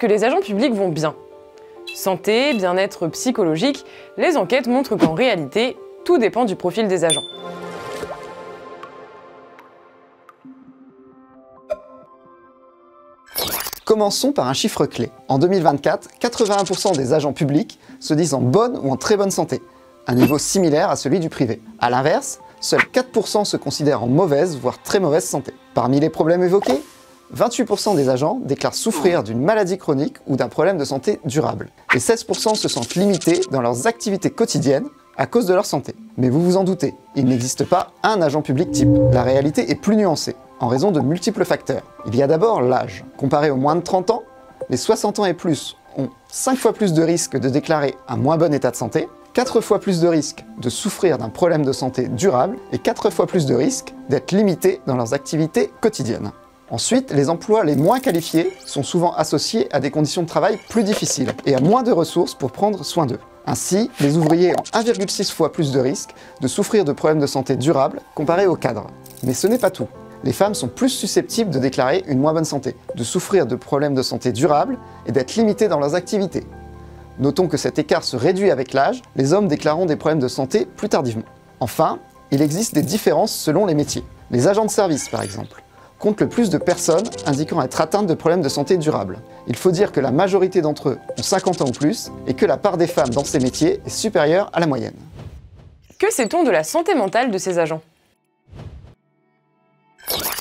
que les agents publics vont bien? Santé, bien-être psychologique, les enquêtes montrent qu'en réalité, tout dépend du profil des agents. Commençons par un chiffre clé. En 2024, 81% des agents publics se disent en bonne ou en très bonne santé, un niveau similaire à celui du privé. A l'inverse, seuls 4% se considèrent en mauvaise, voire très mauvaise santé. Parmi les problèmes évoqués, 28% des agents déclarent souffrir d'une maladie chronique ou d'un problème de santé durable. Et 16% se sentent limités dans leurs activités quotidiennes à cause de leur santé. Mais vous vous en doutez, il n'existe pas un agent public type. La réalité est plus nuancée, en raison de multiples facteurs. Il y a d'abord l'âge. Comparé aux moins de 30 ans, les 60 ans et plus ont 5 fois plus de risques de déclarer un moins bon état de santé, 4 fois plus de risques de souffrir d'un problème de santé durable et 4 fois plus de risques d'être limités dans leurs activités quotidiennes. Ensuite, les emplois les moins qualifiés sont souvent associés à des conditions de travail plus difficiles et à moins de ressources pour prendre soin d'eux. Ainsi, les ouvriers ont 1,6 fois plus de risques de souffrir de problèmes de santé durables comparés aux cadres. Mais ce n'est pas tout. Les femmes sont plus susceptibles de déclarer une moins bonne santé, de souffrir de problèmes de santé durables et d'être limitées dans leurs activités. Notons que cet écart se réduit avec l'âge, les hommes déclarant des problèmes de santé plus tardivement. Enfin, il existe des différences selon les métiers. Les agents de service, par exemple, comptent le plus de personnes indiquant être atteintes de problèmes de santé durables. Il faut dire que la majorité d'entre eux ont 50 ans ou plus et que la part des femmes dans ces métiers est supérieure à la moyenne. Que sait-on de la santé mentale de ces agents?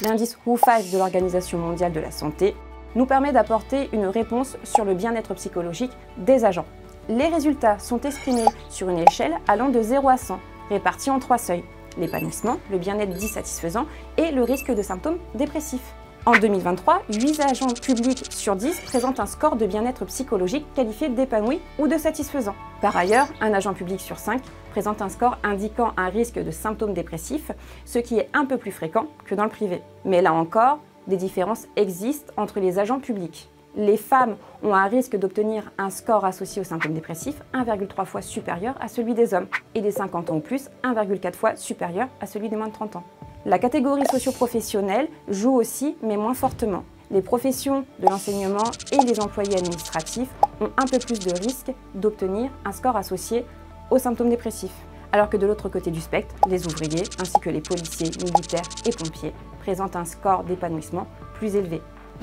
L'indice WHO5 de l'Organisation mondiale de la santé nous permet d'apporter une réponse sur le bien-être psychologique des agents. Les résultats sont exprimés sur une échelle allant de 0 à 100, répartie en 3 seuils: l'épanouissement, le bien-être dit satisfaisant et le risque de symptômes dépressifs. En 2023, 8 agents publics sur 10 présentent un score de bien-être psychologique qualifié d'épanoui ou de satisfaisant. Par ailleurs, un agent public sur 5 présente un score indiquant un risque de symptômes dépressifs, ce qui est un peu plus fréquent que dans le privé. Mais là encore, des différences existent entre les agents publics. Les femmes ont un risque d'obtenir un score associé aux symptômes dépressifs 1,3 fois supérieur à celui des hommes, et des 50 ans ou plus 1,4 fois supérieur à celui des moins de 30 ans. La catégorie socio-professionnelle joue aussi, mais moins fortement. Les professions de l'enseignement et les employés administratifs ont un peu plus de risques d'obtenir un score associé aux symptômes dépressifs, alors que de l'autre côté du spectre, les ouvriers, ainsi que les policiers, militaires et pompiers, présentent un score d'épanouissement plus élevé.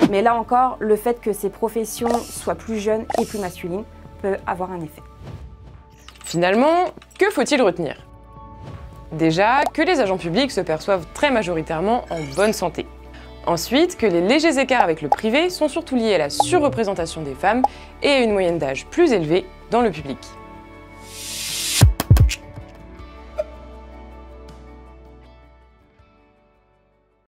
Mais là encore, le fait que ces professions soient plus jeunes et plus masculines peut avoir un effet. Finalement, que faut-il retenir? Déjà, que les agents publics se perçoivent très majoritairement en bonne santé. Ensuite, que les légers écarts avec le privé sont surtout liés à la surreprésentation des femmes et à une moyenne d'âge plus élevée dans le public.